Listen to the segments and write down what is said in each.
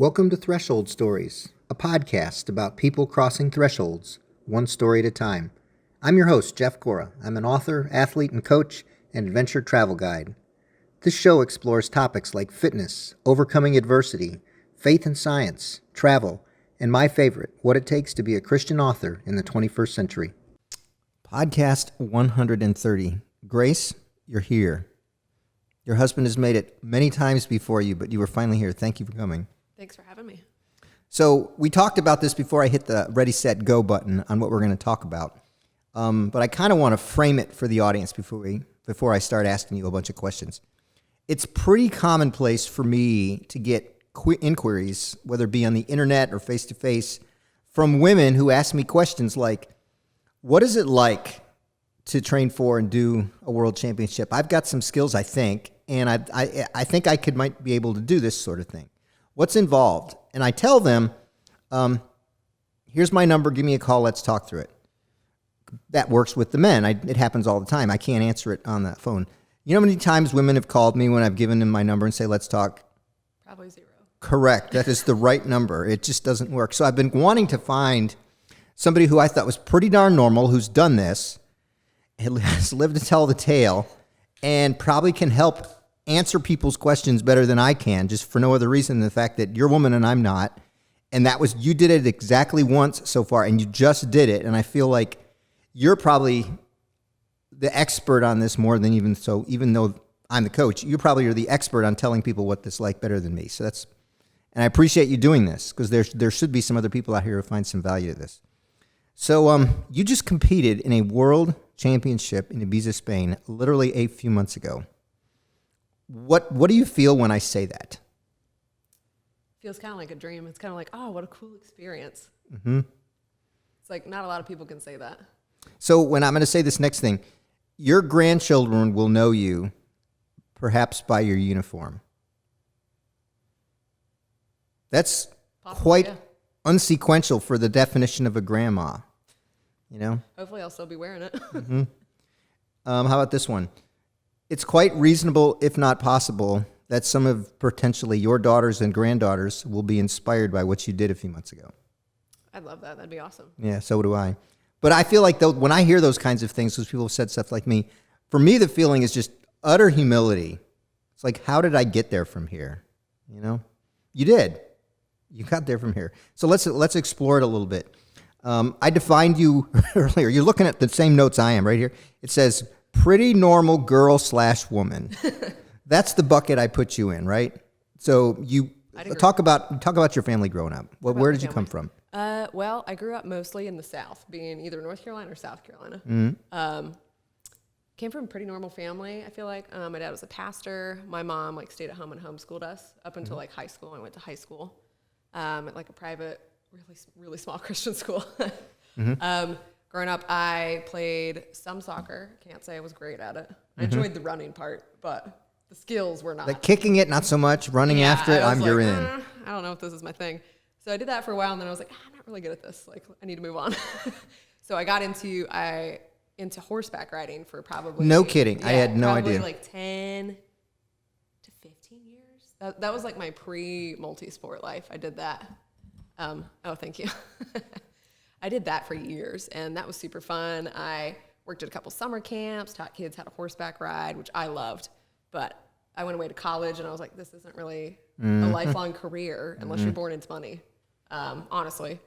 Welcome to Threshold Stories, a podcast about people crossing thresholds, one story at a time. I'm your host, Jeff Cora. I'm an author, athlete, and coach, and adventure travel guide. This show explores topics like fitness, overcoming adversity, faith and science, travel, and my favorite, what it takes to be a Christian author in the 21st century. Podcast 130. Grace, you're here. Your husband has made it many times before you, but you were finally here. Thank you for coming. Thanks for having me. So we talked about this before I hit the ready, set, go button on what we're going to talk about. But I kind of want to frame it for the audience before I start asking you a bunch of questions. It's pretty commonplace for me to get inquiries, whether it be on the internet or face-to-face, from women who ask me questions like, what is it like to train for and do a world championship? I've got some skills, I think, and I think I might be able to do this sort of thing. What's involved? And I tell them, here's my number, give me a call, let's talk through it. That works with the men. It happens all the time. I can't answer it on that phone. You know how many times women have called me when I've given them my number and say, let's talk? Probably zero. Correct. That is the right number. It just doesn't work. So I've been wanting to find somebody who I thought was pretty darn normal, who's done this, has lived to tell the tale, and probably can help answer people's questions better than I can, just for no other reason than the fact that you're a woman and I'm not. And you did it exactly once so far, and you just did it. And I feel like you're probably the expert on this more than even though I'm the coach, you probably are the expert on telling people what this is like better than me. And I appreciate you doing this, because there should be some other people out here who find some value to this. So you just competed in a world championship in Ibiza, Spain, literally a few months ago. What do you feel when I say that? Feels kind of like a dream. It's kind of like, oh, what a cool experience. Mm-hmm. It's like not a lot of people can say that. So when I'm going to say this next thing, your grandchildren will know you perhaps by your uniform. That's Possibly, quite yeah. unsequential for the definition of a grandma, you know? Hopefully I'll still be wearing it. Mm-hmm. How about this one? It's quite reasonable, if not possible, that some of potentially your daughters and granddaughters will be inspired by what you did a few months ago. I'd love that. That'd be awesome. Yeah, so do I. But I feel like when I hear those kinds of things, those people have said stuff like me, for me the feeling is just utter humility. It's like, how did I get there from here? You know? You did. You got there from here. So let's explore it a little bit. I defined you earlier. You're looking at the same notes I am right here. It says, pretty normal girl/woman. That's the bucket I put you in, right? So you talk about your family growing up. Well, where did you come from? Well, I grew up mostly in the South, being either North Carolina or South Carolina. Mm-hmm. Came from a pretty normal family, I feel like. My dad was a pastor. My mom stayed at home and homeschooled us up until high school. I went to high school at a private, really small Christian school. Mm-hmm. Growing up, I played some soccer. Can't say I was great at it. I enjoyed the running part, but the skills were not. Like kicking it, not so much. Running after it, you're in. I don't know if this is my thing. So I did that for a while, and then I was like, I'm not really good at this. I need to move on. So I got into horseback riding for probably. No kidding. I had no idea. Probably 10 to 15 years. That was my pre-multi-sport life. I did that. Oh, thank you. I did that for years, and that was super fun. I worked at a couple summer camps, taught kids how to horseback ride, which I loved. But I went away to college, and I was like, this isn't really a lifelong career unless you're born into money, honestly,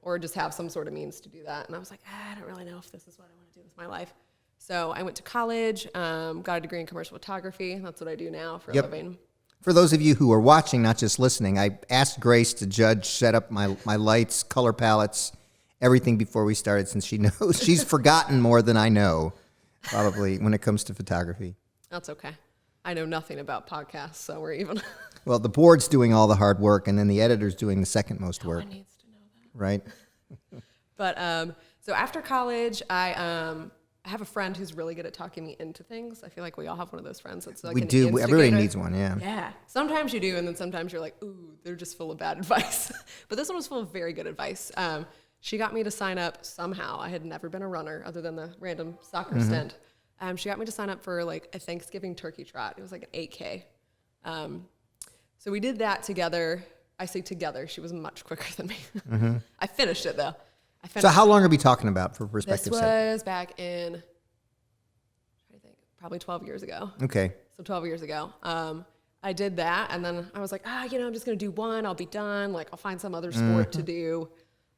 or just have some sort of means to do that. And I was like, I don't really know if this is what I want to do with my life. So I went to college, got a degree in commercial photography. That's what I do now for a living. For those of you who are watching, not just listening, I asked Grace to set up my lights, color palettes, everything before we started, since she knows she's forgotten more than I know, probably, when it comes to photography. That's okay. I know nothing about podcasts, so we're even. Well, the board's doing all the hard work, and then the editor's doing the second most work. No one needs to know that. Right? But so after college, I have a friend who's really good at talking me into things. I feel like we all have one of those friends that's like we an do. instigator. Everybody needs one, yeah. Yeah. Sometimes you do, and then sometimes you're like, ooh, they're just full of bad advice. But this one was full of very good advice. She got me to sign up somehow. I had never been a runner other than the random soccer stint. She got me to sign up for a Thanksgiving turkey trot. It was like an 8K. So we did that together I say together, she was much quicker than me. Mm-hmm. I finished it though. So how long are we talking about for This perspective sake? was back in, I think, probably 12 years ago. Okay. So 12 years ago. I did that, and then I was like, you know, I'm just going to do one. I'll be done. Like, I'll find some other sport to do.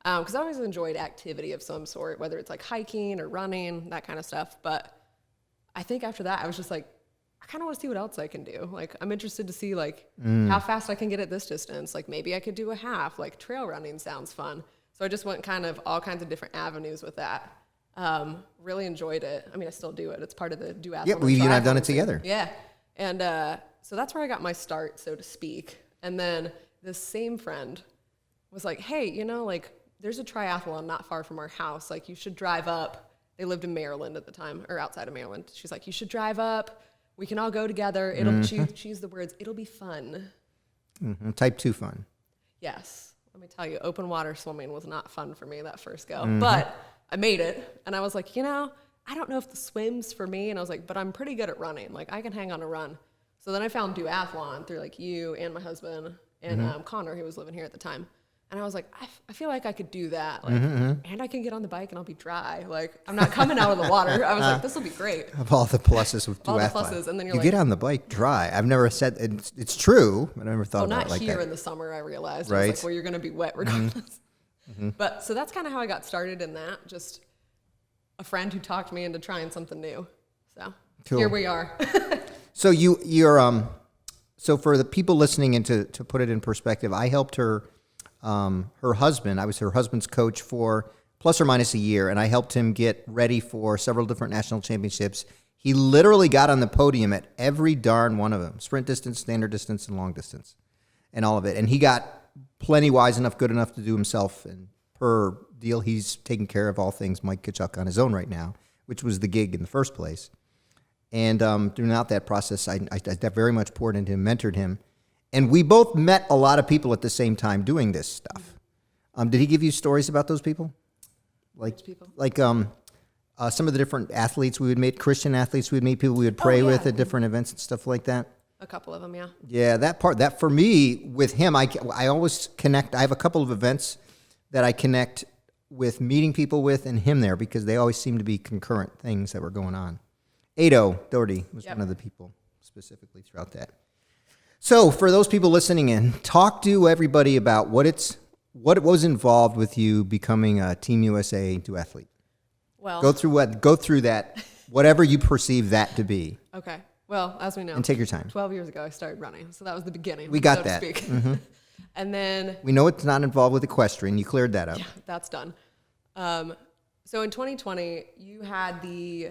Because I always enjoyed activity of some sort, whether it's like hiking or running, that kind of stuff. But I think after that, I was just like, I kind of want to see what else I can do. Like, I'm interested to see, like, how fast I can get at this distance. Like, maybe I could do a half. Like, trail running sounds fun. So I just went kind of all kinds of different avenues with that. Really enjoyed it. I mean, I still do it. It's part of the duathlon. Yeah, you and I've done it together. Yeah. And so that's where I got my start, so to speak. And then this same friend was like, hey, you know, like, there's a triathlon not far from our house. Like, you should drive up. They lived in Maryland at the time, or outside of Maryland. She's like, you should drive up. We can all go together. It'll choose the words. It'll be fun. Mm-hmm. Type 2 fun. Yes. Let me tell you, open water swimming was not fun for me that first go. But I made it. And I was like, you know, I don't know if the swim's for me. And I was like, but I'm pretty good at running. Like, I can hang on a run. So then I found duathlon through, like, you and my husband and Connor, who was living here at the time. And I was like, I feel like I could do that. Like, and I can get on the bike and I'll be dry. Like, I'm not coming out of the water. I was like, this will be great. Of all the pluses with All the duathlon. pluses. And then you're you like, get on the bike dry. I've never said, it's true, but I never thought about not it like here that. in the summer, I realized. I Right. was like, well, you're going to be wet regardless. But so that's kind of how I got started in that. Just a friend who talked me into trying something new. So Cool. here we are. So you're so for the people listening and to put it in perspective, I helped her husband. I was her husband's coach for plus or minus a year, and I helped him get ready for several different national championships. He literally got on the podium at every darn one of them: sprint distance, standard distance, and long distance, and all of it. And he got plenty wise enough, good enough to do himself. And per deal, he's taking care of all things Mike Tkachuk on his own right now, which was the gig in the first place. And throughout that process, I very much poured into him, mentored him. And we both met a lot of people at the same time doing this stuff. Did he give you stories about those people? Which people? Like some of the different athletes we would meet, Christian athletes we would meet, people we would pray with at different events and stuff like that? A couple of them, yeah. Yeah, that for me, with him, I always connect. I have a couple of events that I connect with meeting people with and him there because they always seem to be concurrent things that were going on. Ado Doherty was one of the people specifically throughout that. So for those people listening in, talk to everybody about what was involved with you becoming a TeamUSA duathlete. Well, Go through that, whatever you perceive that to be. okay. Well, as we know, And take your time. 12 years ago, I started running. So that was the beginning. We got so that. to speak. And then, We know it's not involved with equestrian. You cleared that up. yeah, that's done. So in 2020, you had the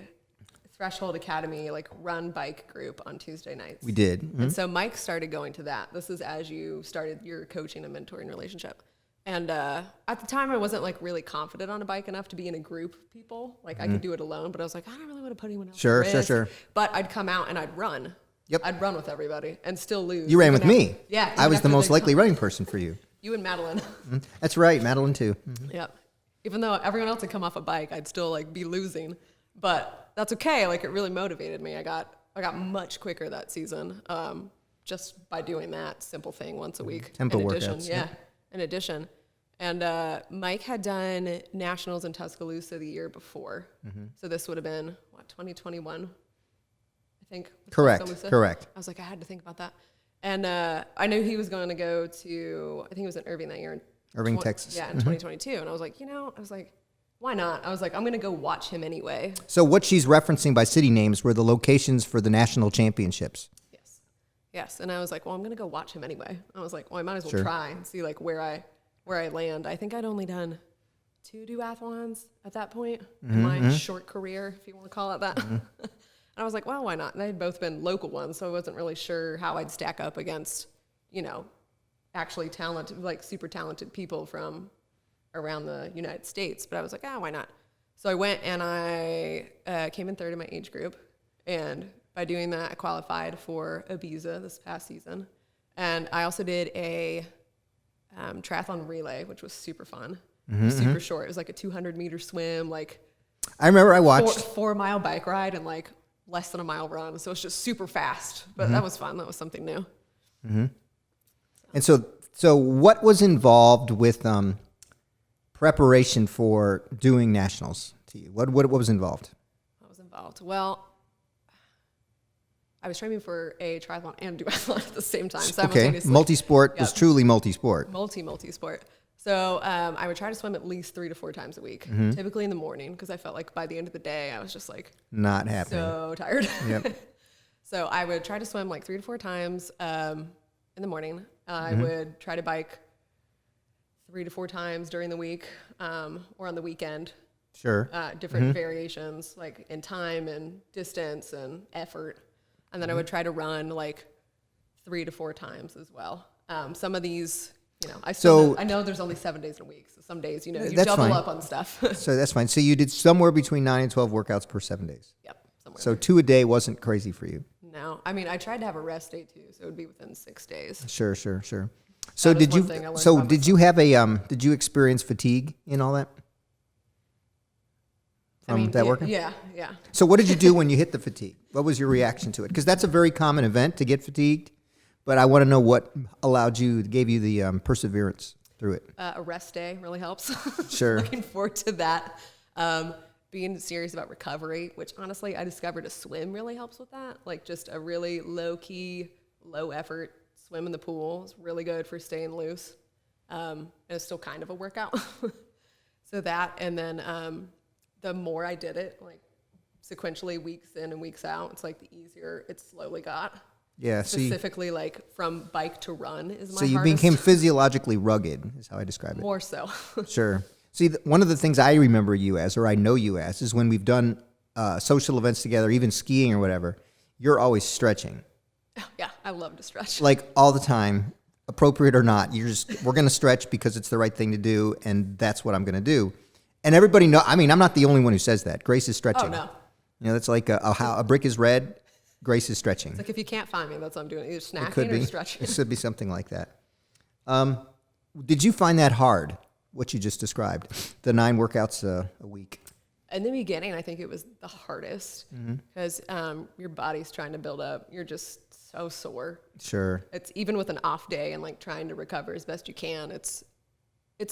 Threshold Academy, like, run bike group on Tuesday nights. We did. And so Mike started going to that. This is as you started your coaching and mentoring relationship. And at the time, I wasn't, like, really confident on a bike enough to be in a group of people. Like, I could do it alone, but I was like, I don't really want to put anyone else Sure, at sure, risk. sure. But I'd come out and I'd run. Yep. I'd run with everybody and still lose. You ran with even me. Yeah. I even was the after most they likely come- running person for you. You and Madeline. That's right, Madeline too. Yep. Even though everyone else had come off a bike, I'd still, like, be losing. But that's okay. Like, it really motivated me. I got much quicker that season just by doing that simple thing once a week. Tempo in addition, workouts, yeah. yeah. In addition. And Mike had done nationals in Tuscaloosa the year before. So this would have been, 2021, I think. was Correct, Tuscaloosa. correct. I was like, I had to think about that. And I knew he was going to go to, I think it was in Irving that year. Irving, Texas. Yeah, in 2022. And I was like, why not? I was like, I'm going to go watch him anyway. So what she's referencing by city names were the locations for the national championships. Yes. And I was like, well, I'm going to go watch him anyway. I was like, well, I might as well Sure. try and see, like, where I land. I think I'd only done 2 duathlons at that point in my short career, if you want to call it that. And I was like, well, why not? And they had both been local ones, so I wasn't really sure how I'd stack up against, actually talented, like, super talented people from around the United States. But I was like, why not? So I went and I came in third in my age group. And by doing that, I qualified for Ibiza this past season. And I also did a triathlon relay, which was super fun. It was super short. It was like a 200-meter swim, like, I remember I watched. 4-mile bike ride, and, like, less than a mile run. So it's just super fast. But that was fun. That was something new. And so So what was involved with preparation for doing nationals to you? What was involved? What was involved? Well, I was training for a triathlon and duathlon at the same time simultaneously. Multi-sport was truly multi-sport. Multi-sport. So I would try to swim at least 3 to 4 times a week, typically in the morning, because I felt like by the end of the day, I was just like not happening. So tired. Yep. So I would try to swim like 3 to 4 times in the morning. I would try to bike 3 to 4 times during the week or on the weekend. Sure. Different variations, like in time and distance and effort. And then I would try to run like 3 to 4 times as well. Some of these, I know there's only 7 days in a week. So some days, you double up on stuff. So that's fine. So you did somewhere between 9 and 12 workouts per 7 days. Yep. Somewhere So there. 2 a day wasn't crazy for you. No, I mean, I tried to have a rest day too. So it would be within 6 days. Sure. So did you have did you experience fatigue in all that? Working? Yeah. So what did you do when you hit the fatigue? What was your reaction to it? Because that's a very common event to get fatigued, but I want to know what gave you the perseverance through it. A rest day really helps. Sure. Looking forward to that. Being serious about recovery, which honestly I discovered a swim really helps with that. Like just a really low key, low effort swim in the pool is really good for staying loose. And it's still kind of a workout. So that, and then the more I did it, like sequentially weeks in and weeks out, it's like the easier it slowly got. Yeah. Specifically like from bike to run is my So you hardest. became physiologically rugged is how I describe it. More so. Sure. See, one of the things I remember you as, or I know you as, is when we've done social events together, even skiing or whatever, you're always stretching. Yeah, I love to stretch. Like all the time, appropriate or not, we're going to stretch because it's the right thing to do, and that's what I'm going to do. And everybody know. I mean, I'm not the only one who says that. Grace is stretching. Oh, no. That's like a brick is red, Grace is stretching. It's like if you can't find me, that's what I'm doing. Either snacking It could be. or stretching. It should be something like that. Did you find that hard, what you just described, the 9 workouts a week? In the beginning, I think it was the hardest because your body's trying to build up. You're just so sore. Sure. It's even with an off day and like trying to recover as best you can. It's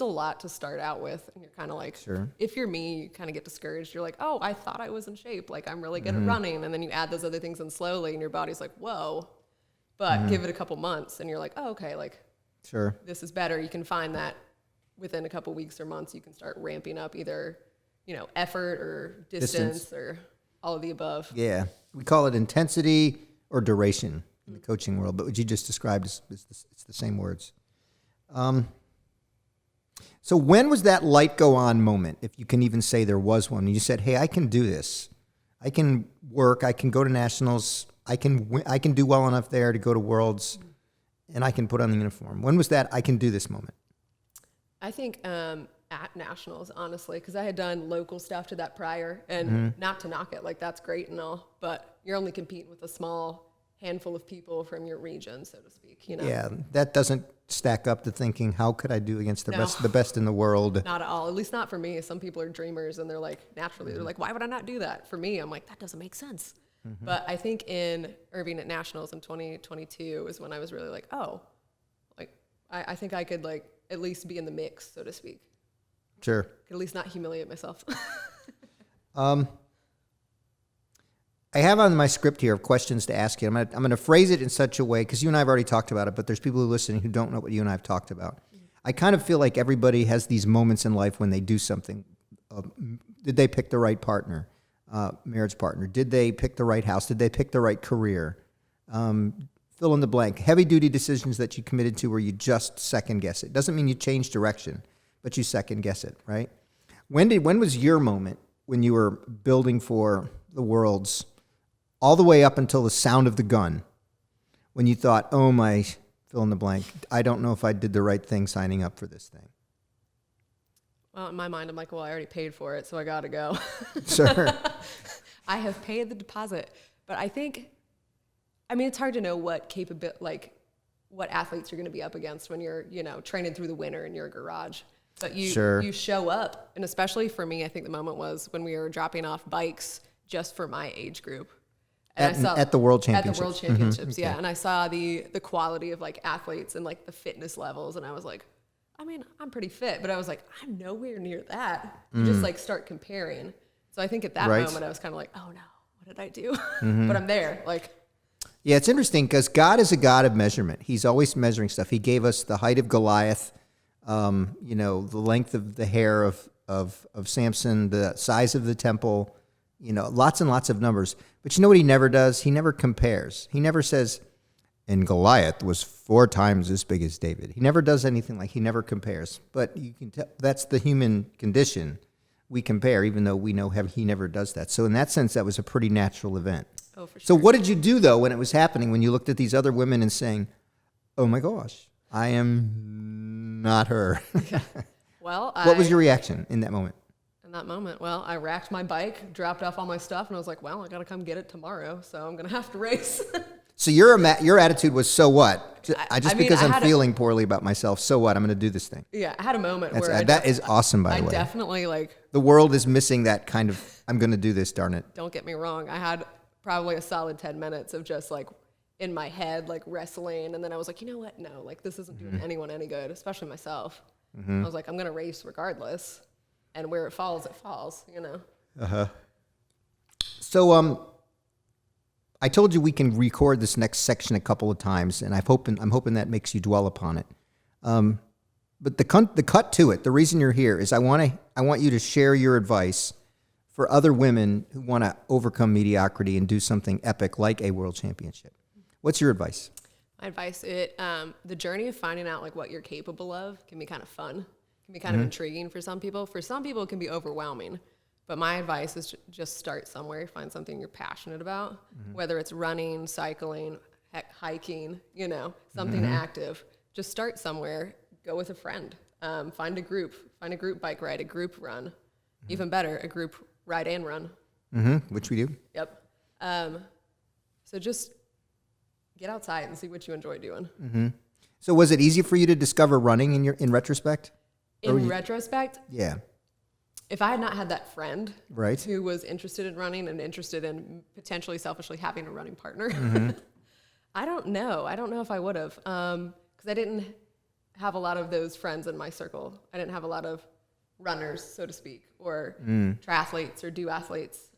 a lot to start out with, and you're kind of like, sure. If you're me, you kind of get discouraged. You're like, oh, I thought I was in shape. Like I'm really good at running, and then you add those other things in slowly, and your body's like, whoa. But give it a couple months, and you're like, oh, okay, like, sure, this is better. You can find that within a couple weeks or months, you can start ramping up either, effort or distance or all of the above. Yeah, we call it intensity or duration in the coaching world, but what you just described is it's the same words. So when was that light go on moment, if you can even say there was one? You said, hey, I can do this. I can work. I can go to nationals. I can do well enough there to go to worlds, and I can put on the uniform. When was that I can do this moment? I think at nationals, honestly, because I had done local stuff to that prior, and not to knock it, like that's great and all, but you're only competing with a small handful of people from your region, so to speak. Yeah, that doesn't stack up to thinking, how could I do against the best in the world? Not at all. At least not for me. Some people are dreamers, and they're like, naturally, they're like, why would I not do that? For me, I'm like, that doesn't make sense. But I think in Irving at nationals in 2022 is when I was really like, oh, like I think I could like at least be in the mix, so to speak. Sure. Could at least not humiliate myself. I have on my script here of questions to ask you. I'm going to phrase it in such a way, because you and I have already talked about it, but there's people who are listening who don't know what you and I have talked about. I kind of feel like everybody has these moments in life when they do something. Did they pick the right partner, marriage partner? Did they pick the right house? Did they pick the right career? Fill in the blank. Heavy-duty decisions that you committed to where you just second-guess it. Doesn't mean you change direction, but you second-guess it, right? When was your moment when you were building for the Worlds all the way up until the sound of the gun, when you thought, oh my, fill in the blank, I don't know if I did the right thing signing up for this thing? Well, in my mind, I'm like, well, I already paid for it, so I got to go. Sure. I have paid the deposit. But I think, it's hard to know what what athletes you're going to be up against when you're, training through the winter in your garage. But you show up. And especially for me, I think the moment was when we were dropping off bikes just for my age group. And at the World at Championships. the World Championships, Okay. And I saw the quality of like athletes and like the fitness levels, and I was like, I mean, I'm pretty fit, but I was like, I'm nowhere near that. You just like start comparing. So I think at that moment I was kind of like, oh no, what did I do? But I'm there, like. Yeah, it's interesting because God is a God of measurement. He's always measuring stuff. He gave us the height of Goliath, the length of the hair of Samson, the size of the temple, lots and lots of numbers. But you know what he never does? He never compares. He never says, and Goliath was 4 times as big as David. He never does anything he never compares. But you can tell that's the human condition. We compare, even though we know he never does that. So in that sense, that was a pretty natural event. Oh, for sure. So what did you do, though, when it was happening, when you looked at these other women and saying, oh, my gosh, I am not her? Well, what was your reaction in that moment? In that moment, well, I racked my bike, dropped off all my stuff, and I was like, well, I got to come get it tomorrow, so I'm going to have to race. So your attitude was, so what? Because I'm feeling poorly about myself, so what? I'm going to do this thing. Yeah, I had a moment where that is awesome, by the way. I definitely the world is missing that kind of, I'm going to do this, darn it. Don't get me wrong. I had probably a solid 10 minutes of just like in my head, like wrestling. And then I was like, you know what? No, like this isn't doing anyone any good, especially myself. I was like, I'm going to race regardless. And where it falls, Uh-huh. So, I told you we can record this next section a couple of times, and I'm hoping that makes you dwell upon it. But the cut to it, the reason you're here is I want you to share your advice for other women who want to overcome mediocrity and do something epic like a world championship. What's your advice? My advice, the journey of finding out like what you're capable of can be kind of fun, can be kind of intriguing for some people. For some people, it can be overwhelming. But my advice is just start somewhere, find something you're passionate about, whether it's running, cycling, heck, hiking, something active. Just start somewhere, go with a friend, find a group bike ride, a group run, even better, a group ride and run. Which we do. Yep. So just get outside and see what you enjoy doing. So was it easy for you to discover running in retrospect? In retrospect? Yeah. If I had not had that friend right. who was interested in running and interested in potentially selfishly having a running partner, I don't know. I don't know if I would have, because I didn't have a lot of those friends in my circle. I didn't have a lot of runners, so to speak, or triathletes or duathletes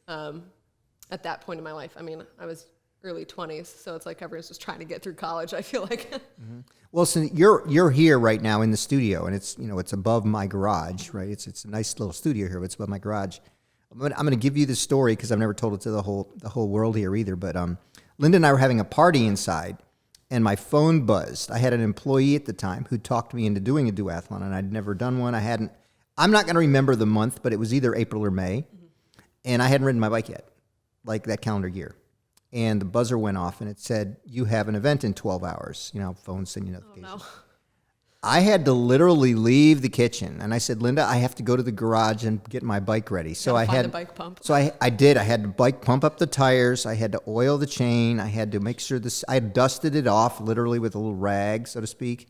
at that point in my life. I mean, I was early 20s, so it's like everyone's just trying to get through college, I feel like. Well, so you're here right now in the studio, and it's it's above my garage, right? It's a nice little studio here, but it's above my garage. I'm going to give you the story because I've never told it to the whole world here either. But Linda and I were having a party inside, and my phone buzzed. I had an employee at the time who talked me into doing a duathlon, and I'd never done one. I'm not going to remember the month, but it was either April or May, and I hadn't ridden my bike yet, like that calendar year. And the buzzer went off, and it said, you have an event in 12 hours. Phones send you notifications. Oh, no. I had to literally leave the kitchen, and I said, Linda, I have to go to the garage and get my bike ready. So I had the bike pump. So I did. I had to bike pump up the tires. I had to oil the chain. I had to make sure I had dusted it off, literally with a little rag, so to speak.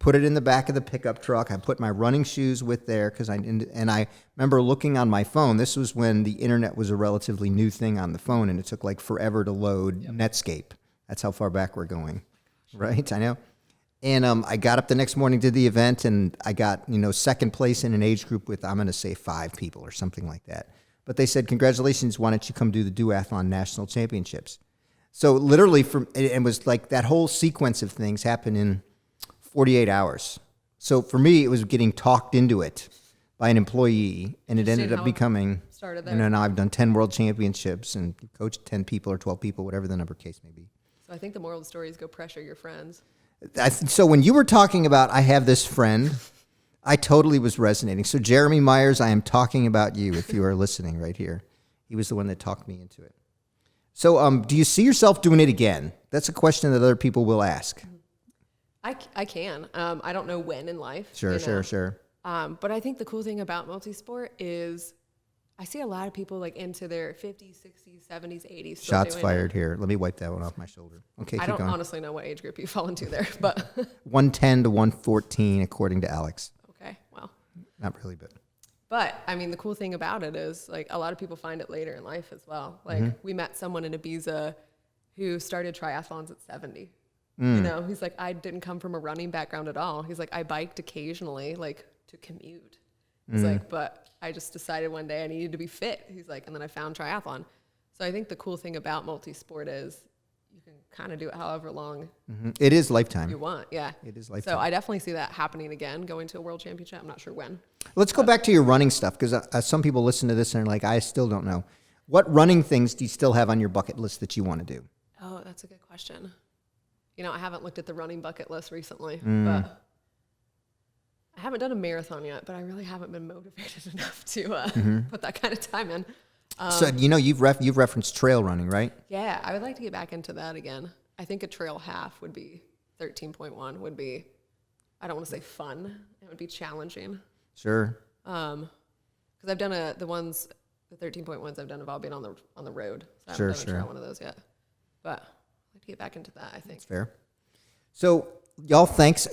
Put it in the back of the pickup truck. I put my running shoes there and I remember looking on my phone. This was when the internet was a relatively new thing on the phone, and it took like forever to load Netscape. That's how far back we're going, right? I know. And I got up the next morning, did the event, and I got second place in an age group with, I'm going to say 5 people or something like that. But they said, congratulations, why don't you come do the Duathlon National Championships? So literally, it was like that whole sequence of things happened in 48 hours. So for me, it was getting talked into it by an employee, and it ended up becoming, started there. Now I've done 10 world championships and coached 10 people or 12 people, whatever the number case may be. So I think the moral of the story is go pressure your friends. So when you were talking about, I have this friend, I totally was resonating. So Jeremy Myers, I am talking about you if you are listening right here. He was the one that talked me into it. So do you see yourself doing it again? That's a question that other people will ask. I can. I don't know when in life. Sure. But I think the cool thing about multisport is I see a lot of people like into their 50s, 60s, 70s, 80s. Shots fired here. Let me wipe that one off my shoulder. Okay, I don't honestly know what age group you fall into there, but 110 to 114 according to Alex. Okay, well. Not really, but But I mean, the cool thing about it is like a lot of people find it later in life as well. Like we met someone in Ibiza who started triathlons at 70. You know, he's like, I didn't come from a running background at all. He's like, I biked occasionally, like to commute. He's like, but I just decided one day I needed to be fit. He's like, and then I found triathlon. So I think the cool thing about multi-sport is you can kind of do it however long It is lifetime. you want. Yeah. It is lifetime. So I definitely see that happening again, going to a world championship. I'm not sure when. Let's go back to your running stuff, because some people listen to this and are like, I still don't know. What running things do you still have on your bucket list that you want to do? Oh, that's a good question. You know, I haven't looked at the running bucket list recently, but I haven't done a marathon yet, but I really haven't been motivated enough to put that kind of time in. So, you know, you've referenced trail running, right? Yeah, I would like to get back into that again. I think a trail half would be 13.1 would be, I don't want to say fun. It would be challenging. Sure. Because I've done the 13.1s I've done have all been on the road. So I Sure, haven't done a sure. trail one of those yet. But I'd like to get back into that, I think. That's fair. So, y'all, thanks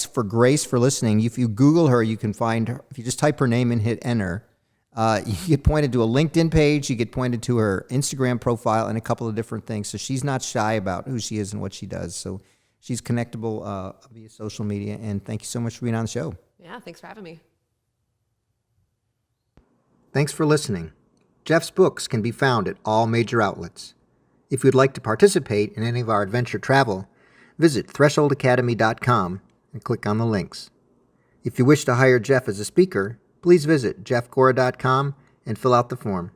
for Grace for listening. If you Google her, you can find her. If you just type her name and hit enter, you get pointed to a LinkedIn page, you get pointed to her Instagram profile, and a couple of different things. So she's not shy about who she is and what she does. So she's connectable via social media. And thank you so much for being on the show. Yeah, thanks for having me. Thanks for listening. Jeff's books can be found at all major outlets. If you'd like to participate in any of our adventure travel, visit thresholdacademy.com and click on the links. If you wish to hire Jeff as a speaker, please visit jeffgora.com and fill out the form.